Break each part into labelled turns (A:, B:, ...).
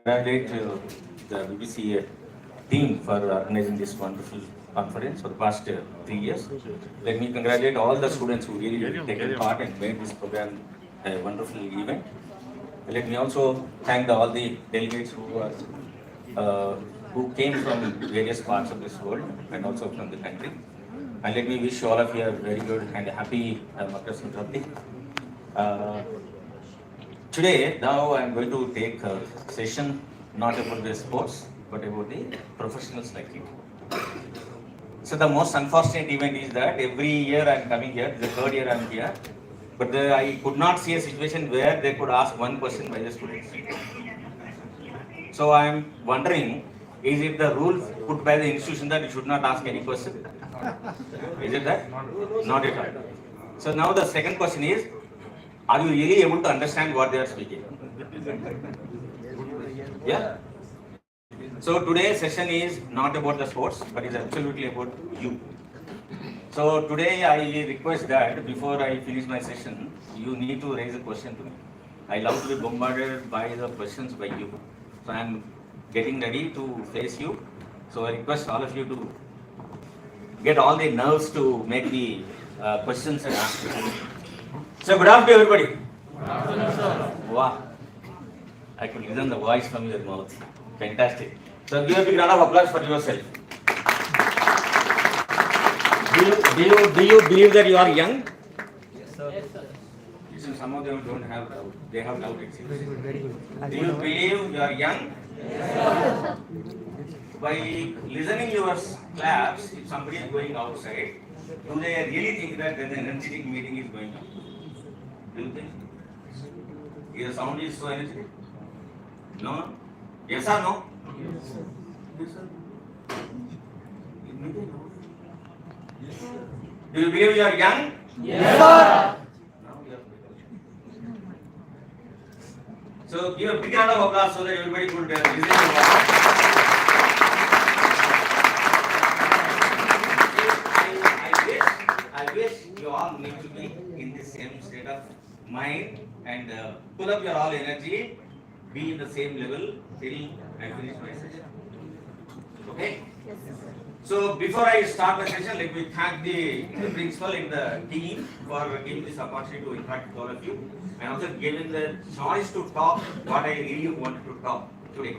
A: congratulate the BBC team for organizing this wonderful conference for the past 3 years. Let me congratulate all the students who really taken part and made this program a wonderful event. Let me also thank all the delegates who came from various parts of this world and also from the country. And let me wish all of you a very good and happy Makar Sankranti. Today, now I am going to take a session not about the sports, but about the professionals like you. So the most unfortunate event is that every year I am coming here, the third year I am here, but I could not see a situation where they could ask one question by the students. So I am wondering, is it the rule put by the institution that you should not ask any question? Is it that? Not at all. So now the second question is, are you really able to understand what they are speaking? Yeah? So today's session is not about the sports, but is absolutely about you. So today I request that before I finish my session, you need to raise a question to me. I love to be bombarded by the questions by you. So I am getting ready to face you. So I request all of you to get all the nerves to make the questions and answers. So good afternoon, everybody. Good afternoon, sir. Wow, I could listen the voice from your mouth. Fantastic. So give a big round of applause for yourself. Do you believe that you are young?
B: Yes, sir. Yes, sir.
A: Listen, some of them don't have doubt. They have doubt. Very good. Do you believe you are young? Yes, sir. By listening your claps, if somebody is going outside, do they really think that an energetic meeting is going on? Do you think? Your sound is so energetic? No? Yes or no? Yes, sir. Yes, sir. Do you believe you are young?
B: Yes, sir.
A: Now you are. So give a big round of applause so that everybody could listen to what. I wish you all need to be in the same state of mind and pull up your all energy, be in the same level till I finish my session. Okay?
B: Yes, sir.
A: So before I start my session, let me thank the principal and the team for giving this opportunity to interact with all of you and also giving the choice to talk what I really wanted to talk today.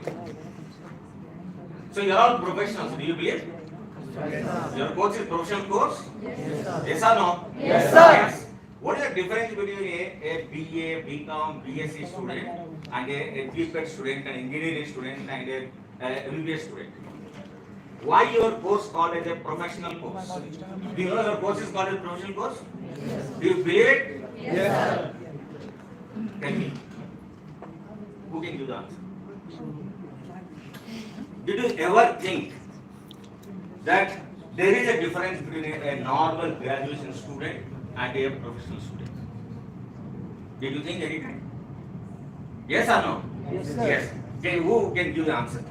A: So you are all professionals, do you believe?
B: Yes, sir.
A: Your course is professional course?
B: Yes, sir.
A: Yes or no?
B: Yes, sir.
A: Yes. What is the difference between a BA, BCom, BSc student and a BPED student, an engineering student and a MBA student? Why your course called as a professional course? Do you know your course is called a professional course?
B: Yes.
A: Do you believe it?
B: Yes, sir.
A: Tell me. Who can give the answer? Did you ever think that there is a difference between a normal graduation student and a professional student? Did you think anything? Yes or no?
B: Yes, sir.
A: Yes. Okay, who can give the answer?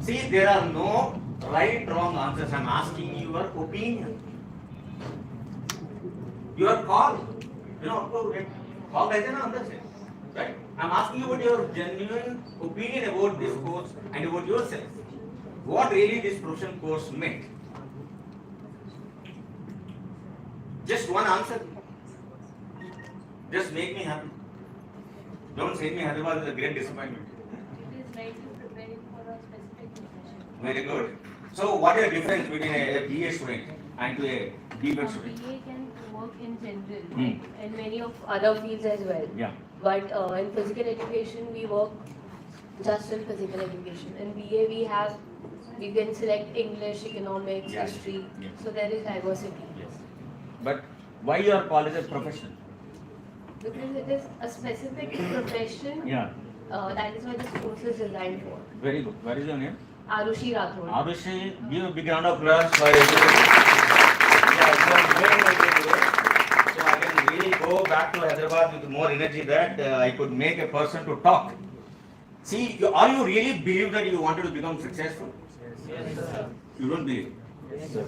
A: See, there are no right, wrong answers. I am asking your opinion. Your call. You know, call doesn't understand. Right? I am asking you about your genuine opinion about this course and about yourself. What really this professional course meant? Just one answer. Just make me happy. Don't say me Hyderabad is a great disappointment.
C: It is right to prepare you for a specific profession.
A: Very good. So what is the difference between a BA student and to a BPED student?
C: BA can work in general
A: Hmm.
C: and many of other fields as well.
A: Yeah.
C: But in physical education, we work just in physical education. In BA, we can select English, economics,
A: Yes.
C: history.
A: Yes.
C: So there is diversity.
A: Yes. But why you are called as a professional?
C: Because it is a specific profession.
A: Yeah.
C: That is what this course is designed for.
A: Very good. What is your name?
C: Arushi Rathod.
A: Arushi, give a big round of applause for everybody. Yeah, you are very good. So I can really go back to Hyderabad with more energy that I could make a person to talk. See, are you really believe that you wanted to become successful?
B: Yes, sir.
A: You don't believe?
B: Yes, sir.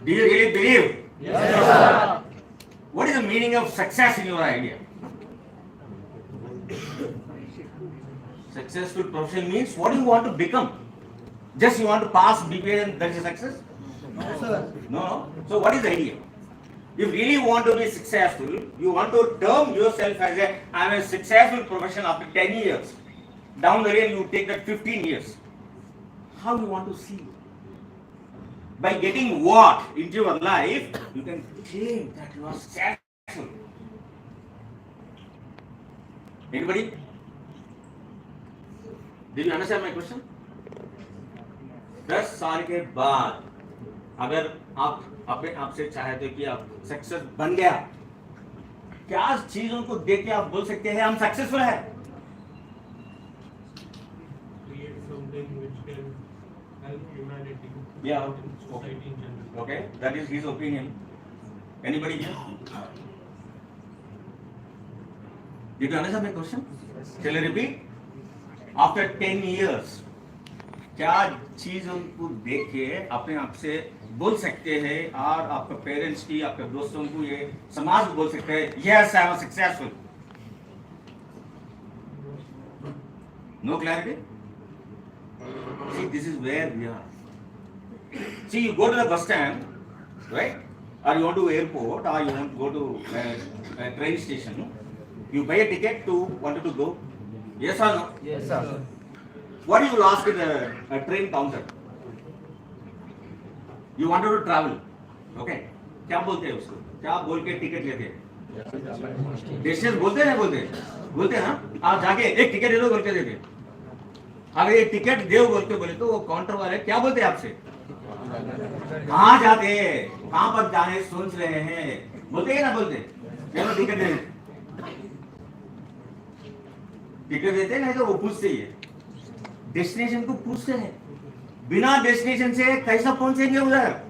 A: Do you really believe?
B: Yes, sir.
A: What is the meaning of success in your idea? Successful profession means what do you want to become? Just you want to pass BPA and that is a success?
B: No, sir.
A: No. So what is the idea? If you really want to be successful, you want to term yourself as I am a successful profession after 10 years. Down the lane you take that 15 years. How you want to see? By getting what into your life, you can claim that you are successful. Anybody? Did you understand my question? 10 साल के बाद अगर आप अपने आप से चाहते हो कि आप सक्सेस बन गया, क्या चीजों को देख के आप बोल सकते हैं हम सक्सेसफुल है?
D: Create something which can help humanity.
A: Yeah.
D: And society in general.
A: Okay, that is his opinion. Anybody here? Did you understand my question? Shall I repeat? After 10 years, क्या चीजों को देख के अपने आप से बोल सकते हैं और आपके पेरेंट्स की, आपके दोस्तों को, ये समाज को बोल सकते हैं yes I am successful? No clarity? See, this is where we are. See, you go to the bus stand, right? Or you want to airport, or you want to go to a train station. You buy a ticket to wanted to go. Yes or no?
B: Yes, sir.
A: What do you ask in a train counter? You wanted to travel, okay? क्या बोलते हैं उसको? क्या बोल के ticket लेते हैं? Destination बोलते हैं ना, बोलते हैं ना? आप जाके एक टिकट दे दो बोल के देते हैं. अगर ये टिकट दे बोल के बोले तो वो काउंटर वाले क्या बोलते हैं आपसे? कहाँ जाते हैं? कहाँ पर जाने सोच रहे हैं? बोलते हैं ना, बोलते? चलो टिकट दे. टिकट देते हैं नहीं तो वो पूछते ही है. डेस्टिनेशन को पूछते हैं. बिना डेस्टिनेशन से कैसा पहुंचेंगे उधर?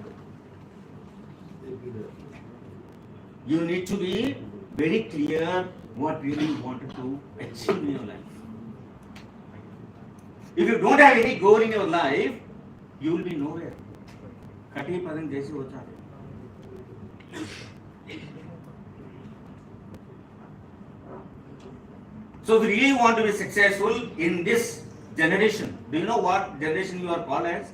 A: You need to be very clear what really you wanted to achieve in your life. If you don't have any goal in your life, you will be nowhere. कटी पतंग जैसे होता है. So if you really want to be successful in this generation, do you know what generation you are called as?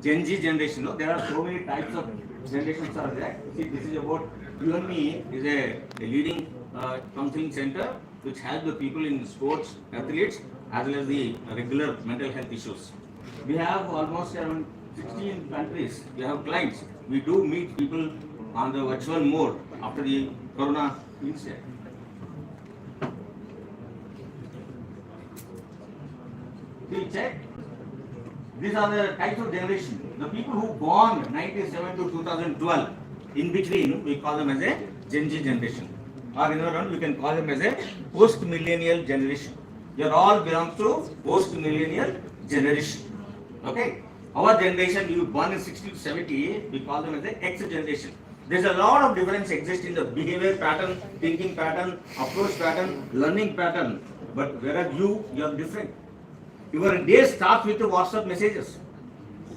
A: Gen Z generation. No, there are so many types of generations are there. See, this is about you and me is a leading counseling center which helps the people in sports, athletes, as well as the regular mental health issues. We have almost around 16 countries. We have clients. We do meet people on the virtual mode after the corona incident. We check. These are the types of generation. The people who born 1997 to 2012, in between, we call them as a Gen Z generation. Or in other words, we can call them as a post-millennial generation. They all belong to post-millennial generation. Okay? Our generation, you born in 60 to 70, we call them as the X generation. There's a lot of difference exists in the behavior pattern, thinking pattern, approach pattern, learning pattern. But whereas you are different. Your day starts with the WhatsApp messages.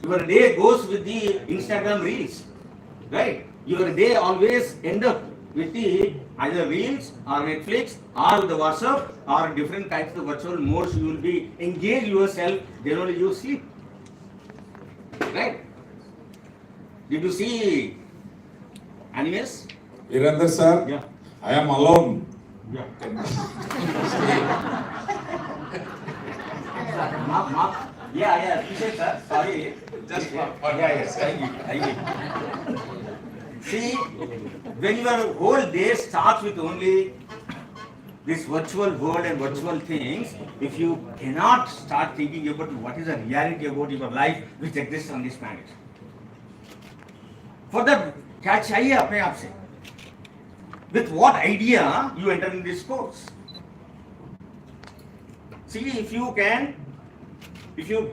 A: Your day goes with the Instagram reels. Right? Your day always end up with the either reels or Netflix or with the WhatsApp or different types of virtual modes you will be engage yourself, then only you sleep. Right? Did you see animes?
E: Virender sir,
A: Yeah.
E: I am alone.
A: Yeah. Mark. Yeah, appreciate sir. Sorry.
E: Just for
A: Yeah, thank you. See, when your whole day starts with only this virtual world and virtual things, if you cannot start thinking about what is the reality about your life which exists on this planet. For that, क्या चाहिए अपने आप से? With what idea you enter in this course? See, if you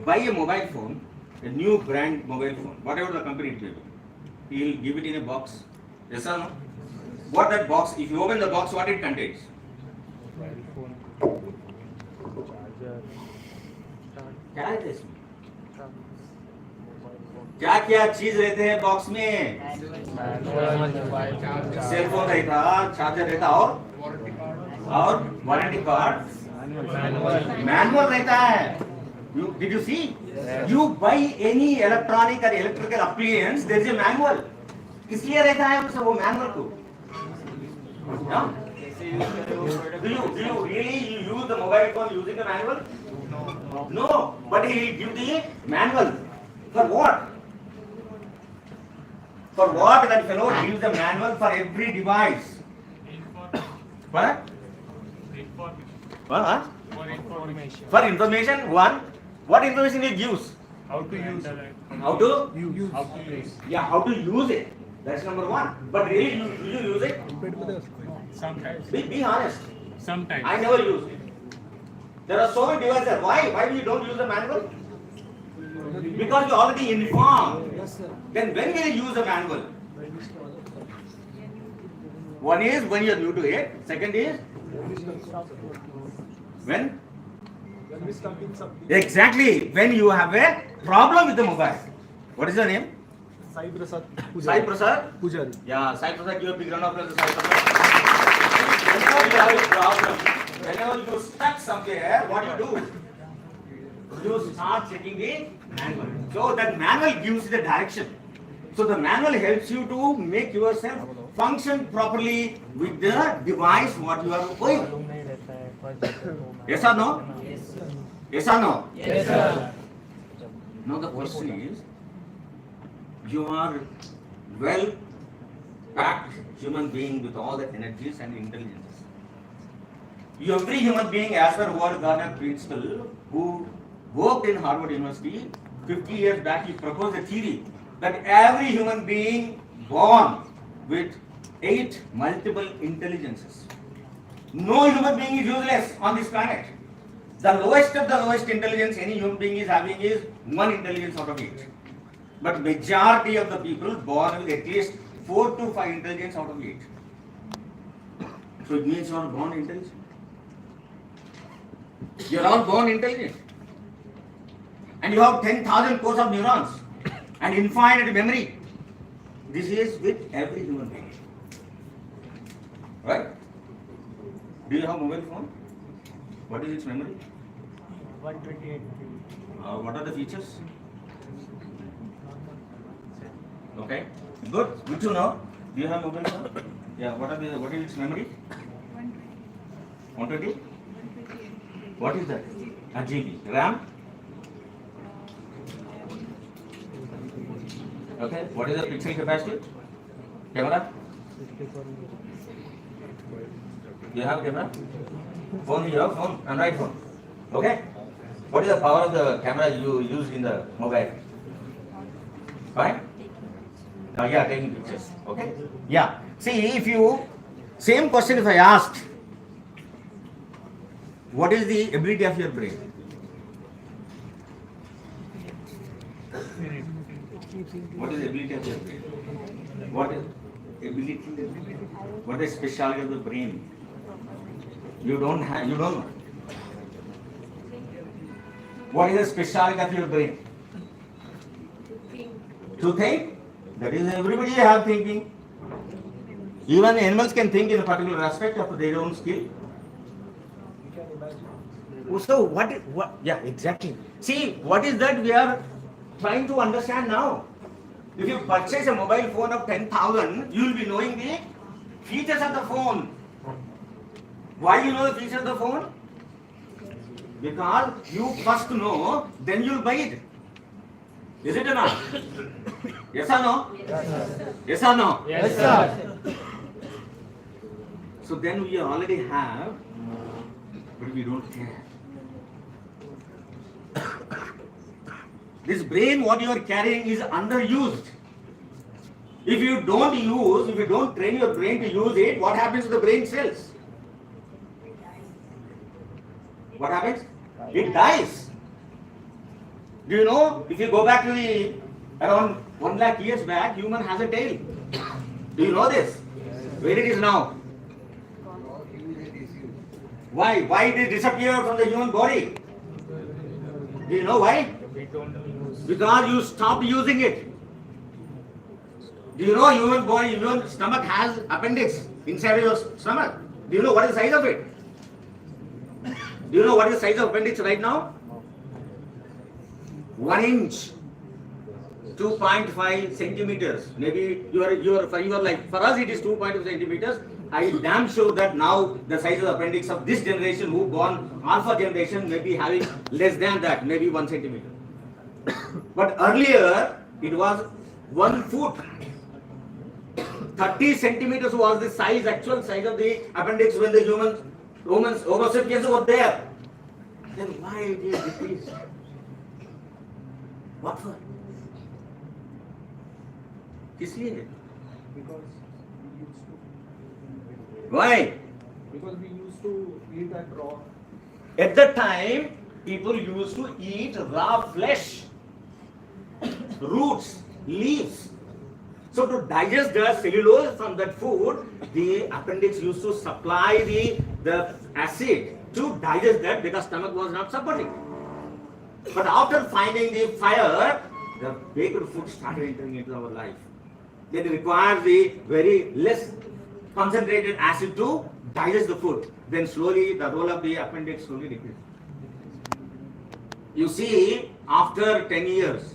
A: buy a mobile phone, a new brand mobile phone, whatever the company it will be, he will give it in a box. Yes or no? What that box, if you open the box, what it contains? क्या है इसमें? क्या क्या चीज रहते हैं box में? Cell phone रहता, चार्जर रहता और और वारंटी कार्ड मैनुअल रहता है. Did you see? You buy any electronic or electrical appliance, there is a manual. किस लिए रहता है वो मैनुअल को? Yeah? Do you really use the mobile phone using the manual? No, but he will give the manual. For what? For what that fellow gives the manual for every device? What? What? For information, one. What information it gives?
D: How to use
A: How to?
D: use. How to use.
A: Yeah, how to use it. That's number one. But really, do you use it?
D: Sometimes.
A: Be honest.
D: Sometimes.
A: I never use it. There are so many devices. Why you don't use the manual? Because you already informed. Then when will you use the manual? One is when you are new to it. Second is when? Exactly. When you have a problem with the mobile. What is your name?
B: Sai Prasad
A: Sai Prasad?
B: Pujari.
A: Yeah, Sai Prasad, give a big round of applause to Sai Prasad. Whenever you have a problem, whenever you stuck somewhere, what you do? You start checking the manual. So that manual gives you the direction. So the manual helps you to make yourself function properly with the device what you are doing. Yes or no? Yes or no?
B: Yes, sir.
A: Now the question is, you are well packed human being with all the energies and intelligences. Every human being, as per Howard Gardner principle, who worked in Harvard University 50 years back, he proposed a theory that every human being born with 8 multiple intelligences. No human being is useless on this planet. The lowest of the lowest intelligence any human being is having is 1 intelligence out of 8. But majority of the people born with at least 4 to 5 intelligence out of 8. So it means you are born intelligent. You are all born intelligent. And you have 10,000 cores of neurons and infinite memory. This is with every human being. Right? Do you have mobile phone? What is its memory?
D: 128.
A: What are the features? Okay, good to know. Do you have mobile phone? Yeah, what is its memory? 120? What is that? A GB. RAM? Okay, what is the pixel capacity? Camera? Do you have camera? Phone, you have phone, Android phone. Okay? What is the power of the camera you use in the mobile? Fine? Yeah, taking pictures. Okay? Yeah. See, if you, same question if I asked, what is the ability of your brain? What is the ability of your brain? What is ability? What is specialty of the brain? You don't know. What is the specialty of your brain? To think. That is, everybody have thinking. Even animals can think in a particular aspect of their own skill. So what? Yeah, exactly. See, what is that we are trying to understand now? If you purchase a mobile phone of 10,000, you will be knowing the features of the phone. Why you know the features of the phone? Because you first know, then you will buy it. Is it or not? Yes or no? Yes or no?
B: Yes, sir.
A: So then we already have, but we don't care. This brain, what you are carrying, is underused. If you don't train your brain to use it, what happens to the brain cells? What happens? It dies. Do you know, if you go back to around 1 lakh years back, human has a tail. Do you know this? Where it is now? Why? Why it is disappeared from the human body? Do you know why? Because you stopped using it. Do you know human body, human stomach has appendix inside your stomach? Do you know what is the size of it? Do you know what is the size of appendix right now? 1 inch. 2.5 centimeters. Maybe you are like, for us it is 2.5 centimeters. I damn sure that now the size of the appendix of this generation who born alpha generation may be having less than that, maybe 1 centimeter. But earlier it was 1 foot. 30 centimeters was the size, actual size of the appendix when the humans, Homo sapiens were there. Then why it is decreased? What for? इसलिए why?
B: Because we used to eat that raw.
A: At that time, people used to eat raw flesh, roots, leaves. So to digest the cellulose from that food, the appendix used to supply the acid to digest that because stomach was not supporting. But after finding the fire, the baked food started entering into our life. Then it requires the very less concentrated acid to digest the food. Then slowly the role of the appendix slowly decreases. You see, after 10 years,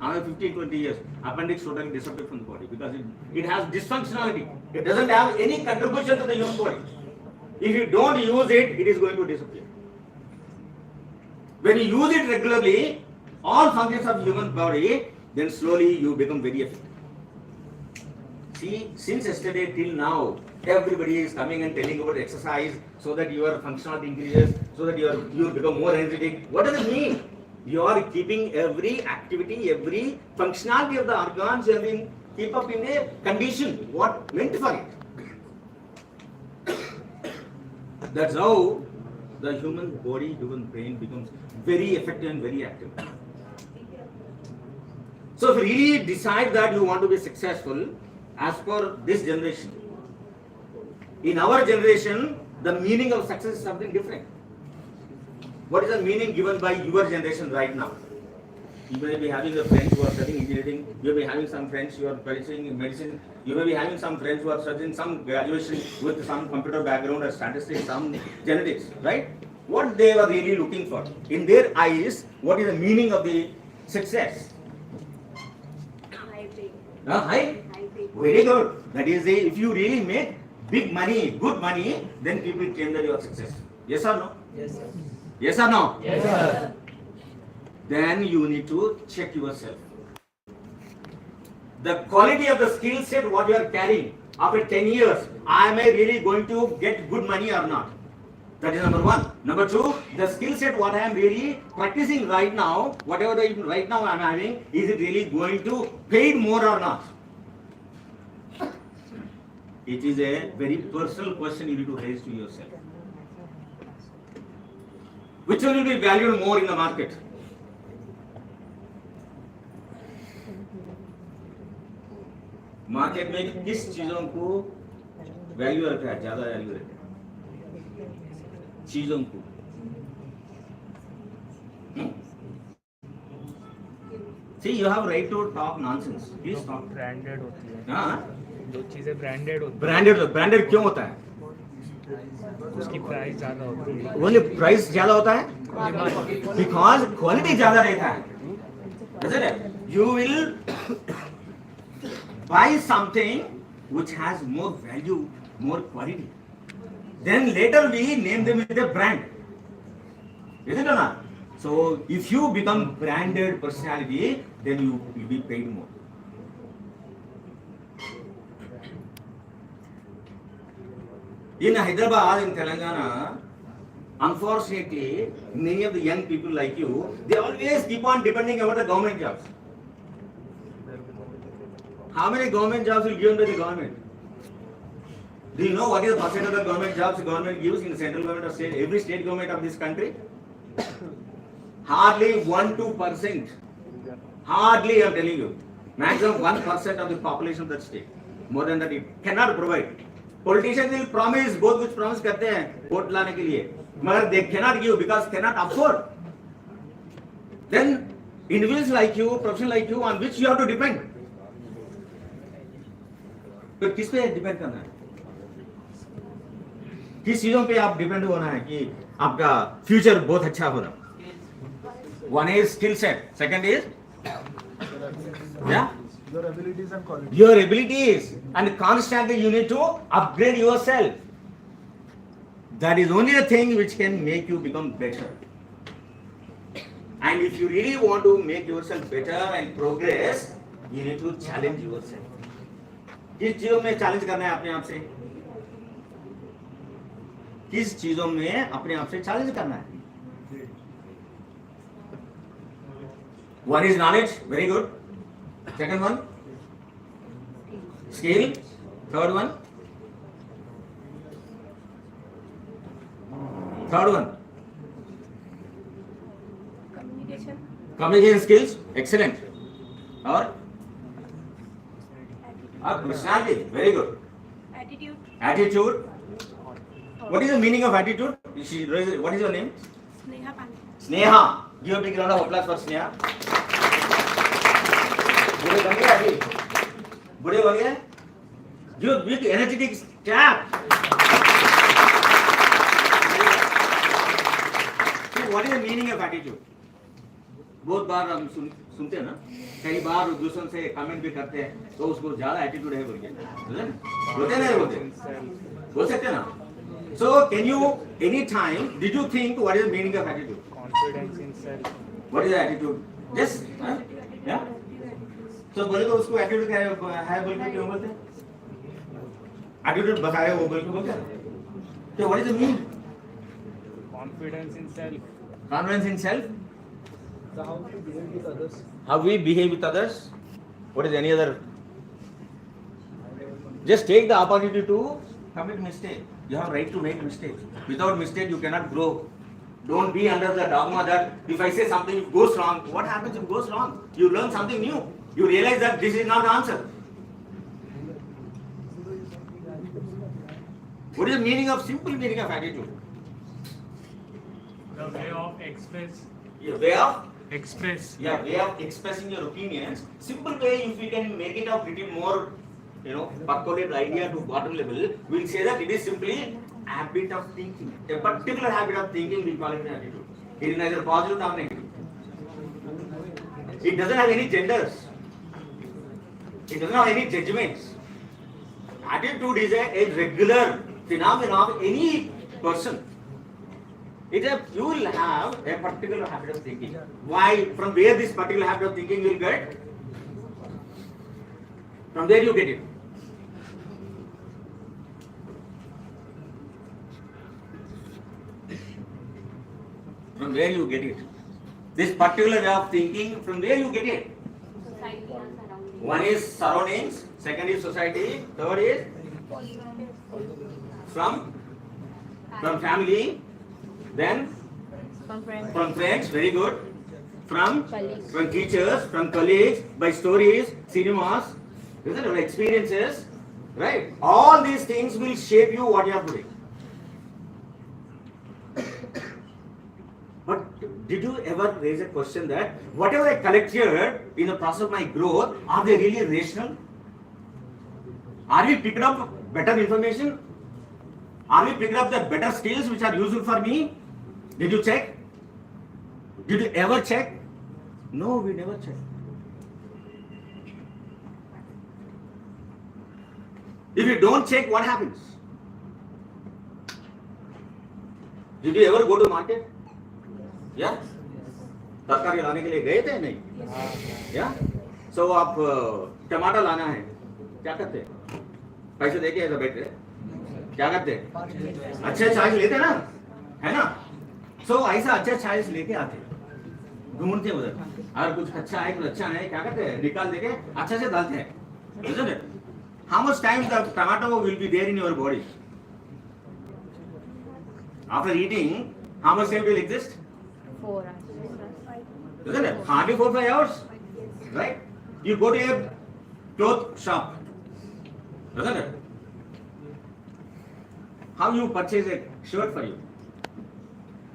A: another 15-20 years, appendix totally disappeared from the body because it has dysfunctionality. It doesn't have any contribution to the human body. If you don't use it, it is going to disappear. When you use it regularly, all functions of human body, then slowly you become very effective. See, since yesterday till now, everybody is coming and telling about exercise so that your functionality increases, so that you become more energetic. What does it mean? You are keeping every activity, every functionality of the organs, you have been keep up in a condition. What meant for it? That's how the human body, human brain becomes very effective and very active. So if you really decide that you want to be successful, as per this generation, in our generation, the meaning of success is something different. What is the meaning given by your generation right now? You may be having a friend who are studying engineering, you may be having some friends who are studying medicine, you may be having some friends who are studying some graduation with some computer background or statistics, some genetics, right? What they were really looking for. In their eyes, what is the meaning of the success?
C: High pay.
A: High? Very good. That is, if you really make big money, good money, then people claim that you are successful. Yes or no?
B: Yes, sir.
A: Yes or no?
B: Yes, sir.
A: Then you need to check yourself. The quality of the skill set what you are carrying after 10 years, am I really going to get good money or not? That is number one. Number two, the skill set what I am really practicing right now, whatever right now I am having, is it really going to pay more or not? It is a very personal question you need to raise to yourself. Which one will be valued more in the market? Market में किस चीजों को value रखा है, ज्यादा value रखा है चीजों को? See, you have right to talk nonsense. Please talk.
B: Branded होती है,
A: हाँ,
B: जो चीजें ब्रांडेड होती
A: ब्रांडेड क्यों होता है?
B: है उसकी प्राइस ज्यादा होती है.
A: ओनली प्राइस ज्यादा होता है बिकॉज क्वालिटी ज्यादा रहता है. Isn't it? You will buy something which has more value, more quality. Then later we name them with a brand. Is it or not? So if you become branded personality, then you will be paid more. In Hyderabad, in Telangana, unfortunately, many of the young people like you, they always keep on depending on the government jobs. How many government jobs will given by the government? Do you know what is the percent of the government jobs the government gives in the central government or state, every state government of this country? Hardly 1-2%. Hardly, I am telling you. Maximum 1% of the population of that state. More than that, it cannot provide. Politicians will promise, both which promise करते हैं vote लाने के लिए, मगर they cannot give because cannot afford. Then individuals like you, professionals like you, on which you have to depend. तो किस पे depend करना है? किस चीजों पे आप डिपेंड होना है कि आपका फ्यूचर बहुत अच्छा हो रहा? One is skill set, second is
F: Your abilities and qualities.
A: your abilities, and constantly you need to upgrade yourself. That is only the thing which can make you become better. And if you really want to make yourself better and progress, you need to challenge yourself. किस चीजों में challenge करना है अपने आप से? किस चीजों में अपने आप से चैलेंज करना है? One is knowledge, very good. Second one, skill. Third one, communication skills, excellent. Or personality, very good. Attitude. What is the meaning of attitude? What is your name? Sneha. Give a big round of applause for Sneha. बुढ़े बन गए? Give a big energetic clap. So what is the meaning of attitude? बहुत बार हम सुनते हैं ना, कई बार दूसरों से कमेंट भी करते हैं तो उसको ज्यादा एटीट्यूड है बोल के, बोलते नहीं बोलते, बोल सकते हैं ना? So can you any time did you think what is the meaning of attitude?
B: Confidence in self.
A: What is the attitude? Yes, yeah. So बोले तो उसको एटीट्यूड है बोल के क्यों बोलते हैं? एटीट्यूड बताया वो बोल के बोलते हैं। So what is the meaning?
B: Confidence in self.
A: Confidence in self.
F: So how we behave with others.
A: How we behave with others. What is any other? Just take the opportunity to commit mistake. You have right to make mistakes. Without mistake, you cannot grow. Don't be under the dogma that if I say something goes wrong, what happens if it goes wrong? You learn something new. You realize that this is not the answer. What is the meaning of simple meaning of attitude?
D: The way of express.
A: Your way of way of expressing your opinions. Simple way, if we can make it a little more, percolate idea to bottom level, we'll say that it is simply habit of thinking. A particular habit of thinking we call it an attitude. It is neither positive nor negative. It doesn't have any genders. It doesn't have any judgments. Attitude is a regular phenomenon of any person. You will have a particular habit of thinking. Why? From where this particular habit of thinking will get? From where you get it? From where you get it? This particular way of thinking, from where you get it? One is surroundings, second is society, third is from family, then from friends, very good, from teachers, from colleagues, by stories, cinemas, isn't it? Experiences, right? All these things will shape you what you are doing. But did you ever raise a question that whatever I collect here in the process of my growth, are they really rational? Are we picking up better information? Are we picking up the better skills which are useful for me? Did you check? Did you ever check? No, we never check. If you don't check, what happens? Did you ever go to market? Yeah? तरकारी लाने के लिए गए थे नहीं? Yeah? So आप टमाटर लाना है, क्या करते हैं? पैसे देके ऐसा बैठे, क्या करते हैं? अच्छे चार्ज लेते ना, है ना? So ऐसा अच्छे चार्ज लेके आते, ढूंढते उधर, अगर कुछ अच्छा है, कुछ अच्छा नहीं, क्या करते हैं? निकाल देके अच्छे से डालते हैं, isn't it? How much time the tomato will be there in your body? After eating, how much time will exist?
C: 4 hours.
A: Isn't it? Hardly 4-5 hours, right? You go to a cloth shop, isn't it? How you purchase a shirt for you?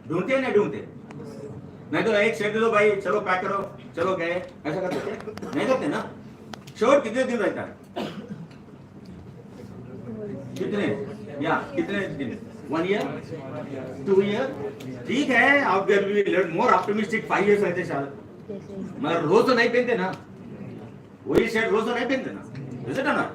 A: ढूंढते हैं नहीं ढूंढते? नहीं तो एक shirt दे दो भाई, चलो पैक करो, चलो गए, ऐसा करते थे? नहीं करते ना? शर्ट कितने दिन रहता है? कितने दिन? 1 year? 2 year? ठीक है, आप get be more optimistic 5 years रहते शायद. मगर रोज तो नहीं पहनते ना. वही शर्ट रोज तो नहीं पहनते ना. Is it or not?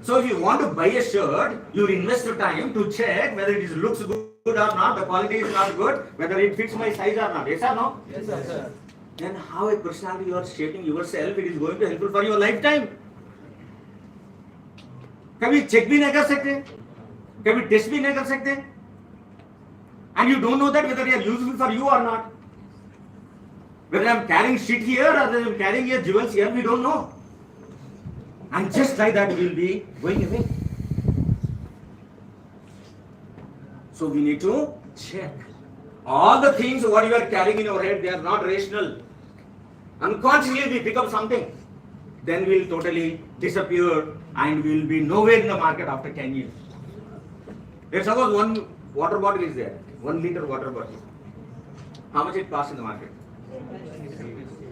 A: So if you want to buy a shirt, you invest your time to check whether it looks good or not, the quality is not good, whether it fits my size or not. Yes or no?
F: Yes, sir.
A: Then how a personality you are shaping yourself, it is going to helpful for your lifetime. कभी check भी नहीं कर सकते, कभी test भी नहीं कर सकते, and you don't know that whether they are useful for you or not. Whether I am carrying shit here or whether I am carrying your jewels here, we don't know. And just like that, we will be going away. So we need to check. All the things what you are carrying in your head, they are not rational. Unconsciously we pick up something. Then we will totally disappear and we will be nowhere in the market after 10 years. Let's suppose one water bottle is there, 1 liter water bottle. How much it costs in the market?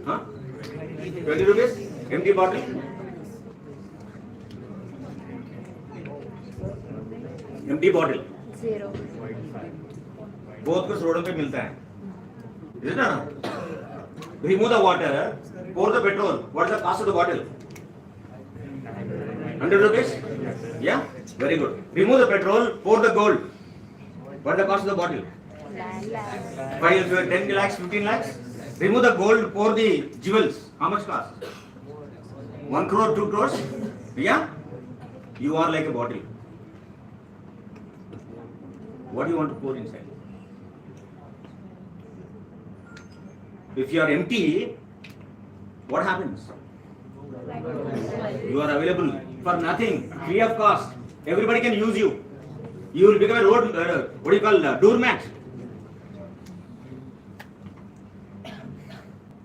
A: Huh? 20 rupees? Empty bottle? Empty bottle.
C: 0.
A: बहुत कुछ रोडों पे मिलता है. Is it not? Remove the water, pour the petrol. What is the cost of the bottle? 100 rupees? Yeah? Very good. Remove the petrol, pour the gold. What is the cost of the bottle? 5, 10 lakhs, 15 lakhs? Remove the gold, pour the jewels. How much cost? 1 crore, 2 crores? Yeah? You are like a bottle. What do you want to pour inside? If you are empty, what happens? You are available for nothing, free of cost. Everybody can use you. You will become a road, what do you call, doormat.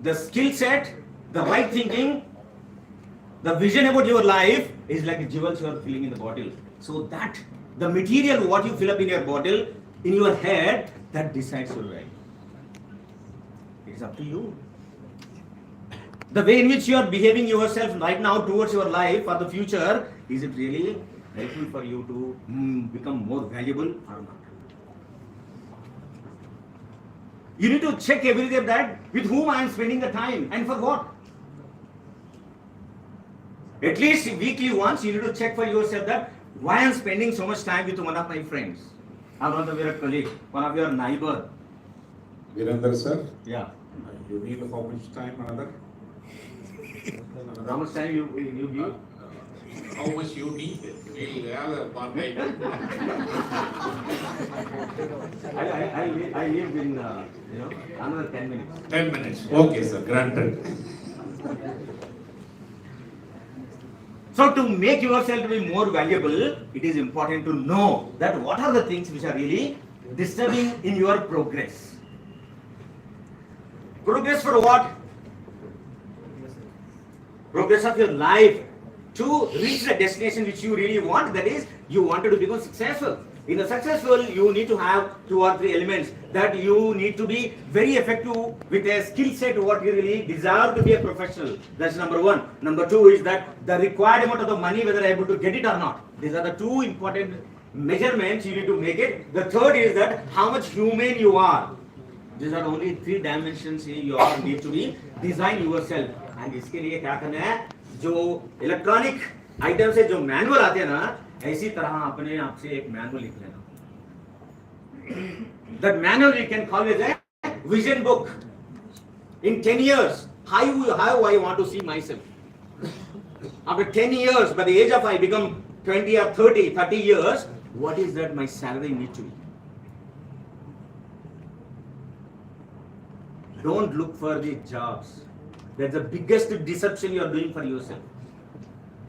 A: The skill set, the right thinking, the vision about your life is like jewels you are filling in the bottle. So that the material what you fill up in your bottle, in your head, that decides your life. It is up to you. The way in which you are behaving yourself right now towards your life for the future, is it really helpful for you to become more valuable or not? You need to check every day that with whom I am spending the time and for what. At least weekly once you need to check for yourself that why I am spending so much time with one of my friends, or one of your colleague, one of your neighbor.
E: Virender sir,
A: Yeah.
E: you need how much time another?
A: How much time you give?
E: How much you need? We'll have a part-time.
A: I live in another 10 minutes.
E: 10 minutes. Okay sir, granted.
A: So to make yourself to be more valuable, it is important to know that what are the things which are really disturbing in your progress. Progress for what? Progress of your life to reach the destination which you really want, that is, you wanted to become successful. In the successful, you need to have 2 or 3 elements, that you need to be very effective with a skill set what you really desire to be a professional. That's number 1. Number 2 is that the required amount of the money, whether I am able to get it or not. These are the 2 important measurements you need to make it. The third is that how much human you are. These are only 3 dimensions you all need to be design yourself. And इसके लिए क्या करना है, जो electronic item से जो manual आते हैं ना, ऐसी तरह अपने आप से एक मैनुअल लिख लेना. That manual you can call it a vision book. In 10 years, how I want to see myself. After 10 years, by the age of I become 20 or 30 years, what is that my salary need to be? Don't look for the jobs. That's the biggest deception you are doing for yourself.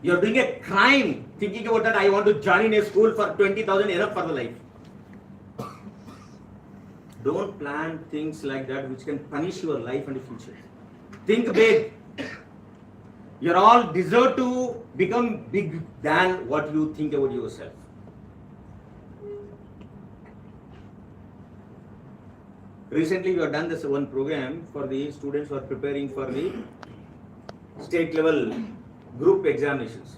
A: You are doing a crime thinking about that I want to join in a school for 20,000 enough for the life. Don't plan things like that which can punish your life and future. Think big. You all deserve to become big than what you think about yourself. Recently, we have done this one program for the students who are preparing for the state level group examinations.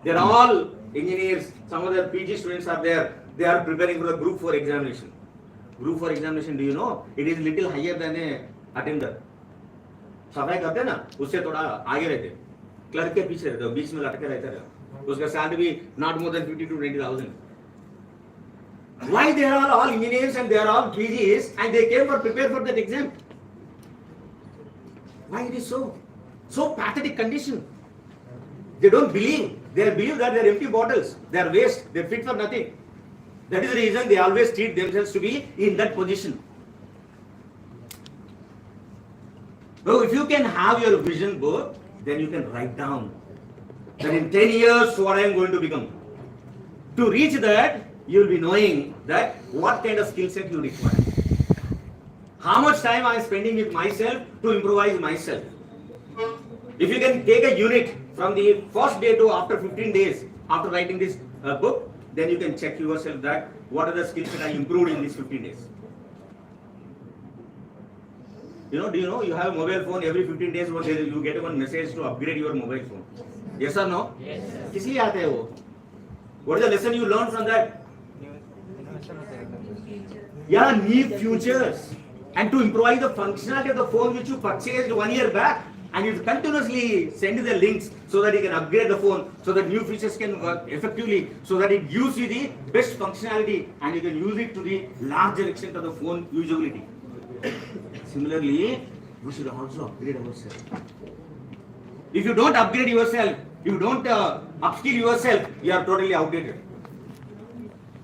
A: They are all engineers, some of the PG students are there, they are preparing for the group 4 examination. Group 4 examination, do you know? It is little higher than a attender. सफाई करते हैं ना, उससे थोड़ा आगे रहते हैं. Clerk के पीछे रहते हैं, बीच में लटके रहते हैं. उसका सैलरी भी not more than 50 to 90,000. Why they are all engineers and they are all PGs and they came for prepare for that exam? Why it is so? So pathetic condition. They don't believe. They believe that they are empty bottles. They are waste. They are fit for nothing. That is the reason they always treat themselves to be in that position. So if you can have your vision board, then you can write down that in 10 years what I am going to become. To reach that, you will be knowing that what kind of skill set you require. How much time I am spending with myself to improvise myself. If you can take a unit from the first day to after 15 days after writing this book, then you can check yourself that what are the skills that I improved in these 15 days. Do you know you have a mobile phone, every 15 days you get one message to upgrade your mobile phone. Yes or no?
B: Yes.
A: किस लिए आते हैं वो? What is the lesson you learned from that? Yeah, new features. And to improvise the functionality of the phone which you purchased 1 year back, and you continuously send the links so that you can upgrade the phone, so that new features can work effectively, so that it gives you the best functionality and you can use it to the larger extent of the phone usability. Similarly, we should also upgrade ourselves. If you don't upgrade yourself, you don't upskill yourself, you are totally outdated.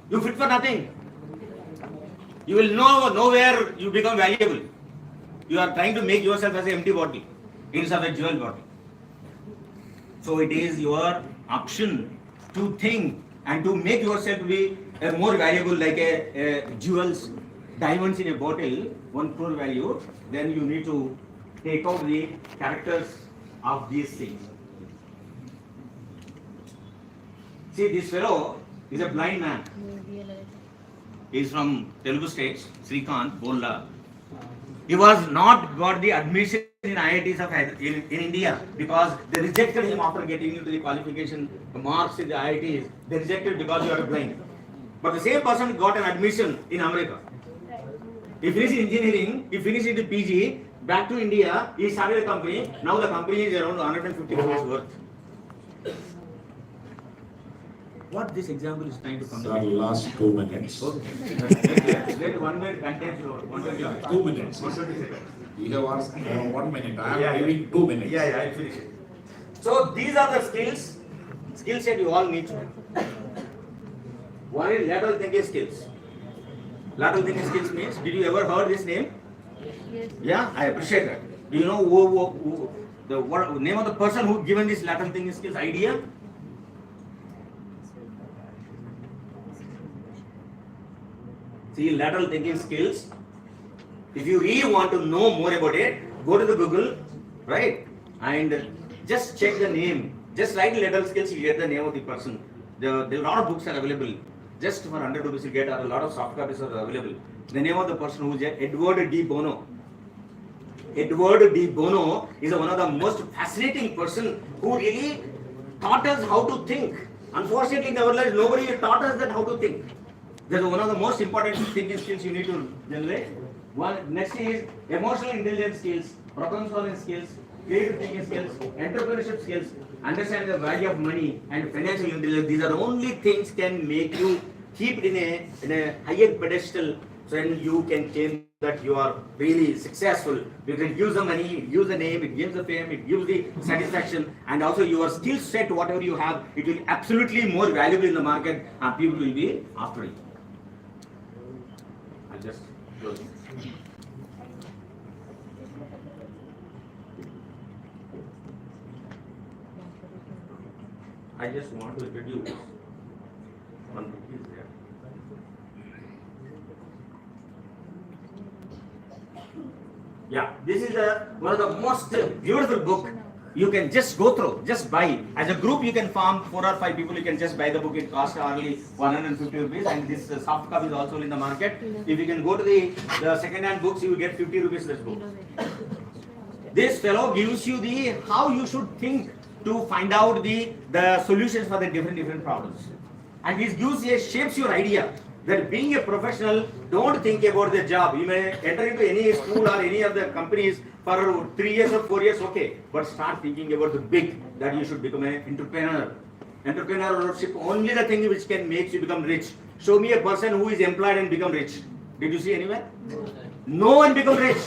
A: You fit for nothing. You will know where you become valuable. You are trying to make yourself as an empty bottle instead of a jewel bottle. So it is your option to think and to make yourself to be more valuable, like a jewels, diamonds in a bottle, 1 crore value. Then you need to take out the characters of these things. See, this fellow is a blind man. He is from Telugu states, Srikant Bolla. He was not got the admission in IITs of in India because they rejected him after getting into the qualification marks in the IITs. They rejected because you are blind. But the same person got an admission in America. He finished engineering, he finished the PG, back to India, he started a company. Now the company is around 150 crores worth. What this example is trying to come to?
E: Sir, last 2 minutes.
A: Okay. Let 1 minute content.
E: 2 minutes.
A: 120 seconds.
E: You have asked 1 minute. I am giving 2 minutes.
A: Yeah, I'll finish it. So these are the skill set you all need to know. One is lateral thinking skills. Lateral thinking skills means, did you ever heard this name?
C: Yes.
A: Yeah, I appreciate that. Do you know the name of the person who given this lateral thinking skills idea? See, lateral thinking skills. If you really want to know more about it, go to the Google, right? And just check the name. Just write lateral skills, you get the name of the person. There are a lot of books are available. Just for 100 rupees you get, a lot of soft copies are available. The name of the person who is Edward D. Bono. Edward D. Bono is one of the most fascinating person who really taught us how to think. Unfortunately, in our lives, nobody taught us that how to think. That's one of the most important thinking skills you need to generate. Next is emotional intelligence skills, problem-solving skills, creative thinking skills, entrepreneurship skills, understanding the value of money, and financial intelligence. These are the only things can make you keep it in a higher pedestal, so then you can claim that you are really successful. Because it gives the money, it gives the name, it gives the fame, it gives the satisfaction, and also your skill set, whatever you have, it will absolutely more valuable in the market, and people will be after it. I'll just close. I just want to introduce one book is there. Yeah, this is one of the most beautiful book you can just go through, just buy. As a group, you can form 4 or 5 people. You can just buy the book. It costs only 150 rupees, and this soft copy is also in the market. If you can go to the second-hand books, you will get 50 rupees this book. This fellow gives you the how you should think to find out the solutions for the different problems. And this gives a shapes your idea that being a professional, don't think about the job. You may enter into any school or any of the companies for 3 years or 4 years, okay. But start thinking about the big, that you should become an entrepreneur. Entrepreneurship, only the thing which can make you become rich. Show me a person who is employed and become rich. Did you see anywhere? No one become rich.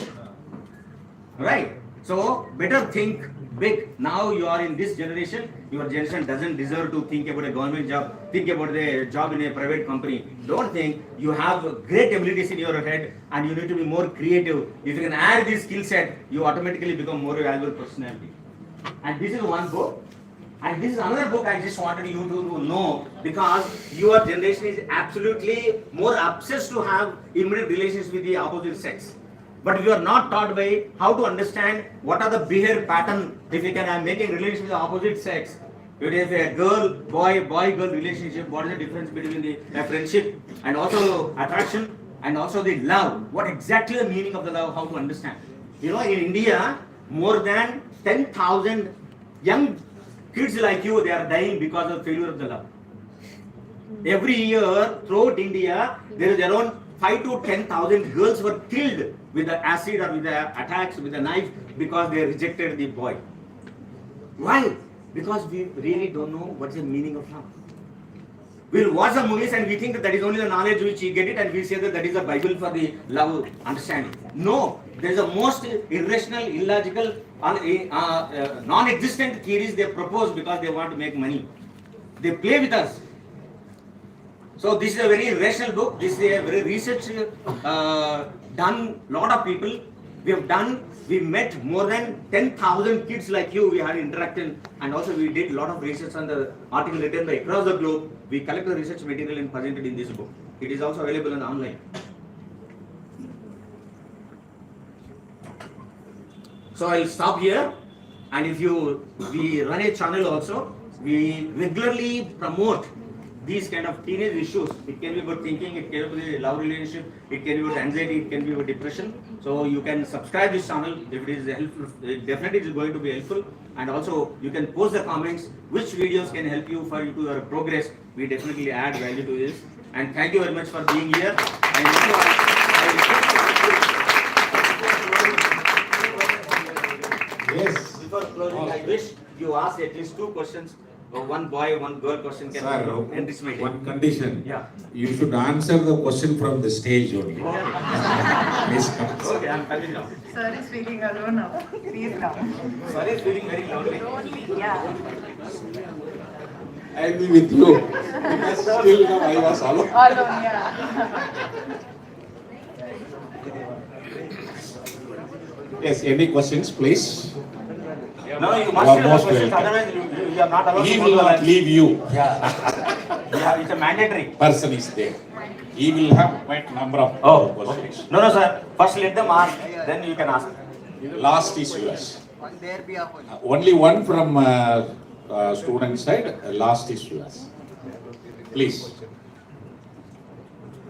A: Right? So, better think big. Now you are in this generation, your generation doesn't deserve to think about a government job, think about the job in a private company. Don't think. You have great abilities in your head and you need to be more creative. If you can add this skill set, you automatically become more valuable personality. And this is one book. And this is another book I just wanted you to know, because your generation is absolutely more obsessed to have immediate relations with the opposite sex. But you are not taught by how to understand what are the behavior pattern if you can make a relationship with the opposite sex. It is a boy-girl relationship. What is the difference between the friendship and also attraction and also the love? What exactly the meaning of the love? How to understand? You know, in India, more than 10,000 young kids like you, they are dying because of failure of the love. Every year throughout India, there is around 5 to 10,000 girls were killed with the acid or with the attacks with the knife because they rejected the boy. Why? Because we really don't know what's the meaning of love. We'll watch the movies and we think that is only the knowledge which we get it, and we say that is the Bible for the love understanding. No, there is a most irrational, illogical, non-existent theories they propose because they want to make money. They play with us. So this is a very rational book. This is a very research done. Lot of people we met more than 10,000 kids like you. We had interaction, and also we did a lot of research on the article written by across the globe. We collected research material and presented in this book. It is also available on online. So I'll stop here, and we run a channel also. We regularly promote these kind of teenage issues. It can be about thinking, it can be about love relationship, it can be about anxiety, it can be about depression. So you can subscribe this channel if it is helpful. It definitely is going to be helpful. And also you can post the comments which videos can help you for your progress. We definitely add value to this. And thank you very much for being here. And
E: Yes.
A: before closing, I wish you ask at least 2 questions. One boy, one girl question can enrich my day.
E: One condition.
A: Yeah.
E: You should answer the question from the stage only. Please come.
A: Okay, I'm coming now.
G: Sir is speaking alone now. Please come.
A: Sorry, it's feeling very lonely.
G: Yeah.
E: I'll be with you. Because still now I was alone.
G: Alone, yeah.
E: Yes, any questions, please?
A: No, you
E: You
A: must
E: are
A: have
E: most
A: questions,
E: welcome.
A: otherwise you are not allowed
E: He
A: to
E: will
A: go to
E: not
A: lunch.
E: leave you.
A: Yeah, it's a mandatory.
E: Person is there. He will have quite number of
A: Oh,
E: questions.
A: okay. No, sir. First let them ask, then you can ask.
E: Last is yours. Only one from student side. Last is yours. Please.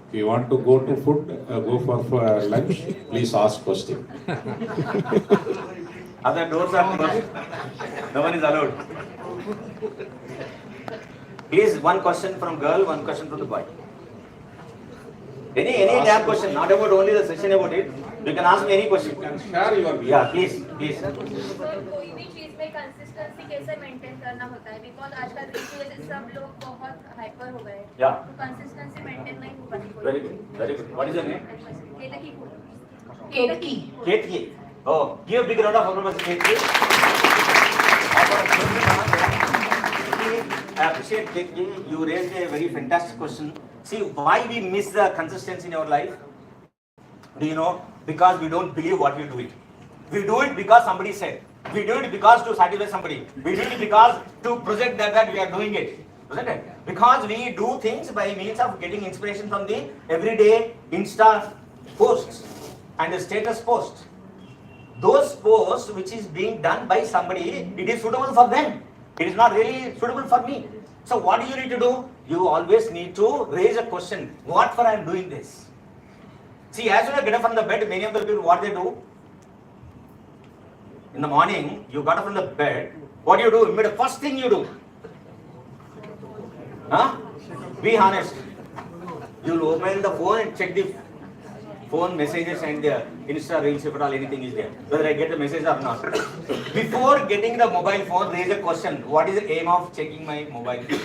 E: If you want to go to food, go for lunch. Please ask question.
A: Other doors are closed. No one is allowed. Please, one question from girl, one question from the boy. Any damn question, not about only the session about it. You can ask me any question.
E: You can share your view.
A: Yeah, please, please.
H: Sir कोई भी चीज में consistency कैसे maintain करना होता है because आजकल reels की वजह से सब लोग बहुत हाइपर हो गए
A: Yeah.
H: तो कंसिस्टेंसी मेंटेन नहीं हो पाती
A: Very good, very good. What is your name?
H: केतकी को
G: Ketki.
A: Ketki. Oh, give a big round of applause to Ketki. I appreciate Ketki. You raised a very fantastic question. See, why we miss the consistency in our life? Do you know? Because we don't believe what we do it. We do it because somebody said. We do it because to satisfy somebody. We do it because to project that we are doing it. Isn't it? Because we do things by means of getting inspiration from the everyday Insta posts and the status posts. Those posts which is being done by somebody, it is suitable for them. It is not really suitable for me. So what do you need to do? You always need to raise a question. What for I am doing this? See, as soon as you get up from the bed, many of the people, what they do? In the morning, you got up from the bed. What do you do? Immediately, first thing you do. Huh? Be honest. You'll open the phone and check the phone messages and the Insta Reels if at all anything is there, whether I get the message or not. Before getting the mobile phone, there is a question: what is the aim of checking my mobile phone?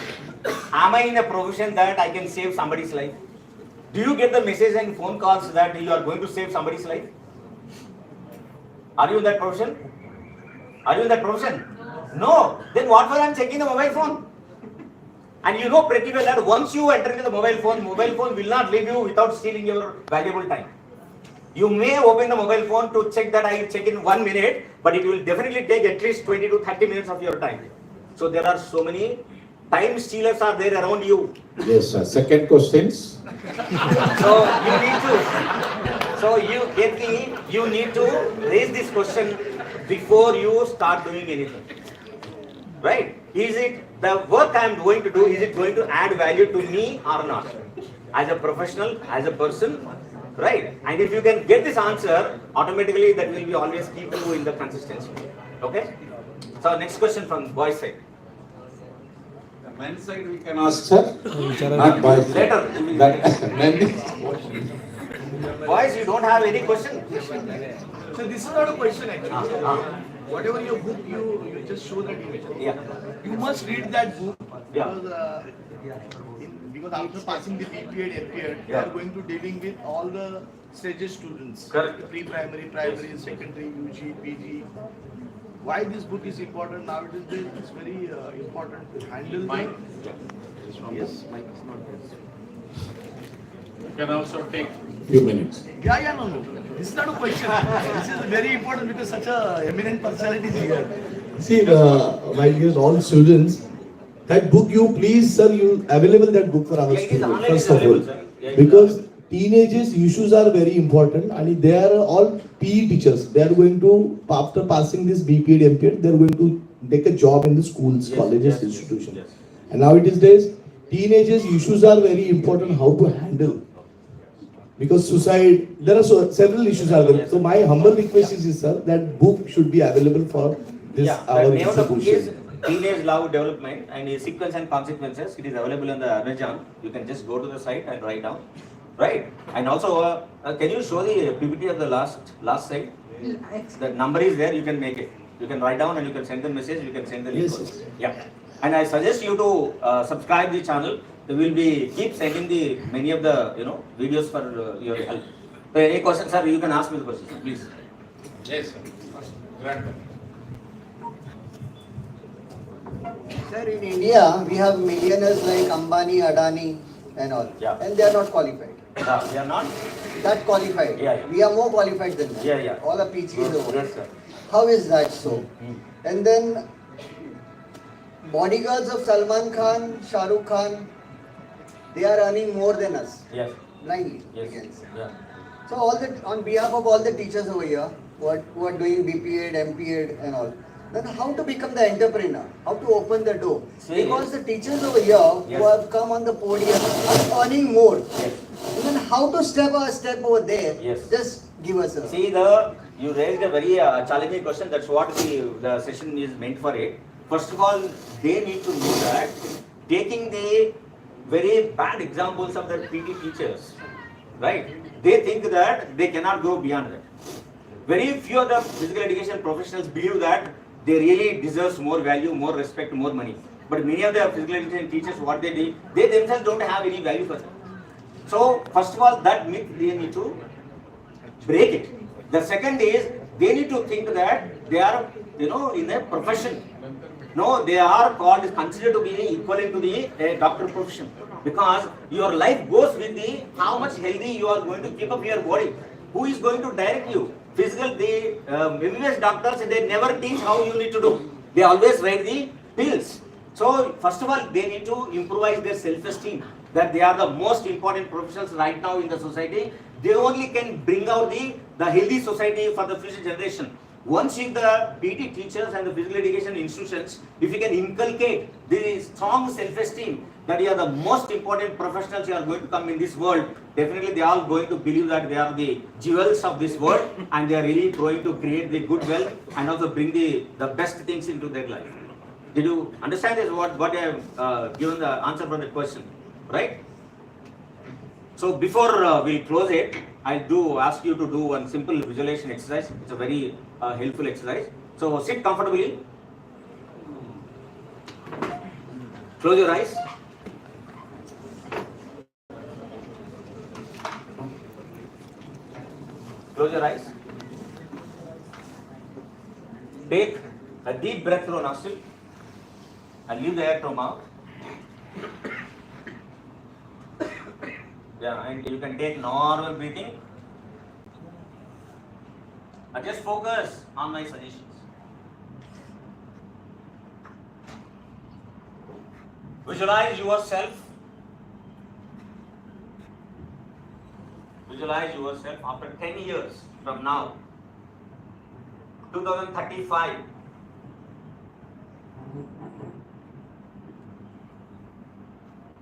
A: Am I in a profession that I can save somebody's life? Do you get the message and phone calls that you are going to save somebody's life? Are you in that profession? Are you in that profession? No. Then what for I am checking the mobile phone? And you know pretty well that once you enter into the mobile phone will not leave you without stealing your valuable time. You may open the mobile phone to check that I check in 1 minute, but it will definitely take at least 20 to 30 minutes of your time. So there are so many time stealers are there around you.
E: Yes, sir. Second questions.
A: So you need to, so you need to raise this question before you start doing anything. Right? Is it the work I am going to do, is it going to add value to me or not? As a professional, as a person, right? And if you can get this answer, automatically that will be always keep you in the consistency. Okay? So next question from boys side.
E: The men's side we can ask, sir. Not boys.
A: Later.
E: That men.
A: Boys, you don't have any question?
F: So this is not a question actually. Whatever your book, you just show that image.
A: Yeah.
F: You must read that book
A: Yeah.
F: because after passing the BPEd, MPEd, you
A: Yeah.
F: are going to dealing with all the stages students.
A: Correct.
F: Pre-primary, primary, secondary, UG, PG. Why this book is important nowadays? It's very important to handle. Yes.
D: You can also take
E: Few minutes.
F: Yeah, no. This is not a question. This is very important because such a eminent personality is here.
I: See, my dear all students, that book you please, sir, you available that book for our
A: Yeah, it is
I: students,
A: online,
I: first
A: it is
I: of all.
A: available, sir. Yeah, it is
I: Because teenagers issues are very important and they are all PE teachers. They are going to, after passing this BPEd, MPEd, they are going to take a job in the schools,
A: Yes,
I: colleges,
A: yes,
I: institutions.
A: yes.
I: And nowadays days, teenagers issues are very important how to handle. Because suicide, there are several issues are there. So my humble request is, sir, that book should be available for this
A: Yeah,
I: our
A: the name of the book is
I: institution.
A: Teenage Love Development and its Sequence and Consequences. It is available on the Amazon. You can just go to the site and write down. Right? And also, can you show the PPT of the last slide? The number is there, you can make it. You can write down and you can send the message, you can send the link.
I: Yes,
A: also.
I: yes.
A: Yeah. And I suggest you to subscribe the channel. We will be keep sending the many of the videos for your help. So any questions, sir? You can ask me the questions, please.
E: Yes, sir. Grant.
J: Sir, in India, we have millionaires like Ambani, Adani and all.
A: Yeah.
J: And they are not qualified.
A: They are not?
J: That qualified.
A: Yeah.
J: We are more qualified than them.
A: Yeah.
J: All are PGs over.
A: Yes, sir.
J: How is that so? And then bodyguards of Salman Khan, Shah Rukh Khan, they are earning more than us.
A: Yes.
J: Blindly,
A: Yes.
J: we can say.
A: Yeah.
J: So on behalf of all the teachers over here who are doing BPEd, MPEd and all, then how to become the entrepreneur? How to open the door?
A: See,
J: Because the teachers over here
A: yes.
J: who have come on the podium are earning more.
A: Yes.
J: And then how to step over there?
A: Yes.
J: Just give us a...
A: See, you raised a very challenging question. That's what the session is meant for it. First of all, they need to know that taking the very bad examples of the PT teachers, right? They think that they cannot go beyond that. Very few of the physical education professionals believe that they really deserve more value, more respect, more money. But many of the physical education teachers, what they do, they themselves don't have any value for them. So, first of all, that myth they need to break it. The second is, they need to think that they are, in a profession. No, they are considered to be equivalent to the doctor profession. Because your life goes with the how much healthy you are going to keep up your body. Who is going to direct you? The MBBS doctors, they never teach how you need to do. They always write the pills. So, first of all, they need to improvise their self-esteem. That they are the most important professionals right now in the society. They only can bring out the healthy society for the future generation. Once if the PT teachers and the physical education institutions, if you can inculcate the strong self-esteem that you are the most important professionals you are going to come in this world, definitely they are going to believe that they are the jewels of this world and they are really going to create the good wealth and also bring the best things into their life. Did you understand this? What I have given the answer for the question? right? So before we'll close it, I do ask you to do one simple visualization exercise. It's a very helpful exercise. So sit comfortably. Close your eyes. Close your eyes. Take a deep breath through nostril and leave the air through mouth. Yeah, and you can take normal breathing. And just focus on my suggestions. Visualize yourself. Visualize yourself after 10 years from now, 2035.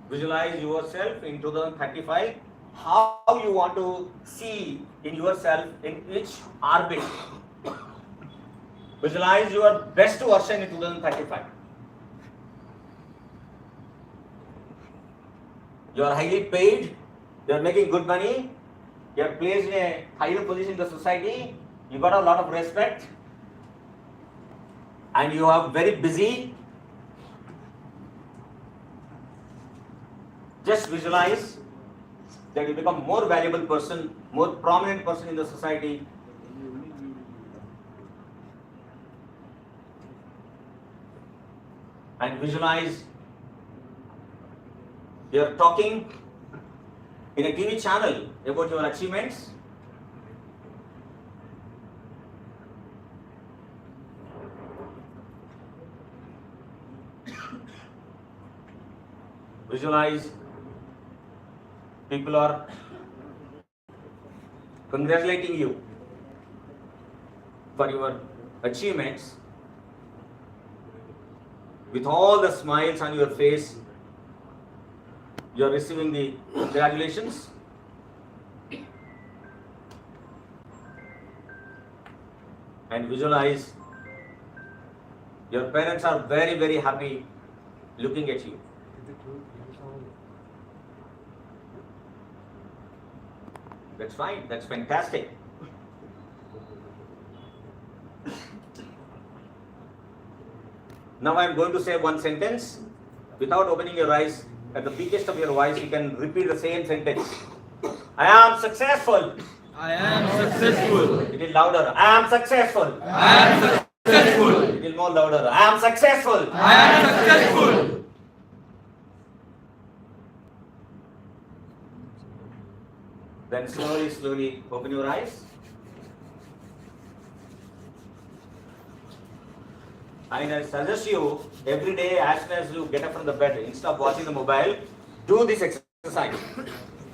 A: Visualize yourself in 2035, how you want to see in yourself in which orbit. Visualize your best version in 2035. You are highly paid, you are making good money, you are placed in a higher position in the society, you got a lot of respect, and you are very busy. Just visualize that you become more valuable person, more prominent person in the society. And visualize you're talking in a TV channel about your achievements. Visualize people are congratulating you for your achievements with all the smiles on your face. You are receiving the congratulations. And visualize your parents are very, very happy looking at you. That's fine, that's fantastic. Now I am going to say one sentence. Without opening your eyes, at the peakest of your voice, you can repeat the same sentence. I am successful.
D: I am successful.
A: It is louder. I am successful.
D: I am successful.
A: It is more louder. I am successful.
D: I am successful.
A: Then slowly, slowly open your eyes. And I suggest you every day as soon as you get up from the bed, instead of watching the mobile, do this exercise.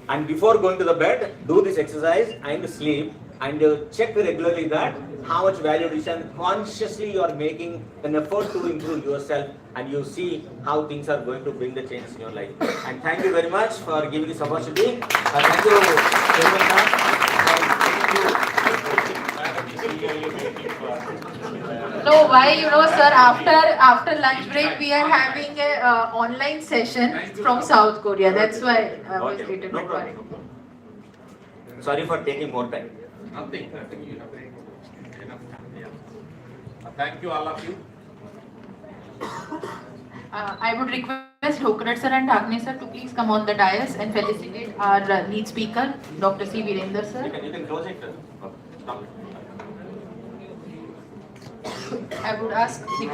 A: And before going to the bed, do this exercise and sleep and check regularly that how much value addition consciously you are making an effort to improve yourself, and you see how things are going to bring the change in your life. And thank you very much for giving this opportunity. Thank you, Chairman sir.
G: No, why, sir, after lunch break, we are having a online session from South Korea. That's why I was
A: Okay,
G: little
A: no
G: bit worried.
A: problem. Sorry for taking more time.
E: Nothing. You have enough. Yeah. Thank you, all of you.
G: I would request Hokarat sir and Dhagne sir to please come on the dais and felicitate our lead speaker, Dr. C. Virender sir.
A: You can close it. Stop.
G: I would ask the